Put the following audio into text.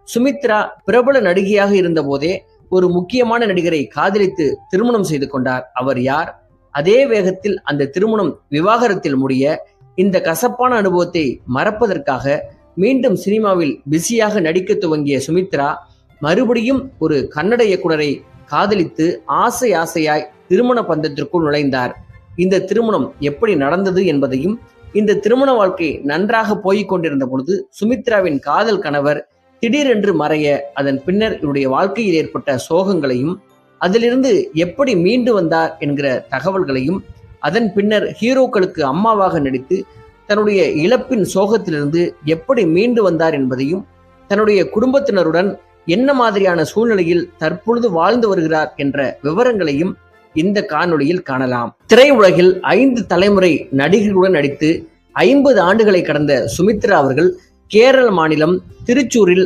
சுமித்ரா பிரபல நடிகையாக இருந்த போதே ஒரு முக்கியமான நடிகரை காதலித்து திருமணம் செய்து கொண்டார். அவர் யார்? அதே வேகத்தில் அந்த திருமணம் விவாகரத்தில் முடிய இந்த கசப்பான அனுபவத்தை மறப்பதற்காக மீண்டும் சினிமாவில் பிஸியாக நடிக்க துவங்கிய சுமித்ரா மறுபடியும் ஒரு கன்னட இயக்குனரை காதலித்து ஆசையாய் திருமண பந்தத்திற்குள் நுழைந்தார். இந்த திருமணம் எப்படி நடந்தது என்பதையும், இந்த திருமண வாழ்க்கை நன்றாக போய்க் கொண்டிருந்த பொழுது சுமித்ராவின் காதல் கணவர் திடீரென்று மறைய அதன் பின்னர் இவருடைய வாழ்க்கையில் ஏற்பட்ட சோகங்களையும், அதிலிருந்து எப்படி மீண்டு வந்தார் என்கிற தகவல்களையும், அதன் பின்னர் ஹீரோக்களுக்கு அம்மாவாக நடித்து தன்னுடைய இழப்பின் சோகத்திலிருந்து எப்படி மீண்டு வந்தார் என்பதையும், தன்னுடைய குடும்பத்தினருடன் என்ன மாதிரியான சூழ்நிலையில் தற்பொழுது வாழ்ந்து வருகிறார் என்ற விவரங்களையும் இந்த காணொளியில் காணலாம். திரையுலகில் 5 தலைமுறை நடிகர்களுடன் நடித்து 50 ஆண்டுகளை கடந்த சுமித்ரா அவர்கள் கேரள மாநிலம் திருச்சூரில்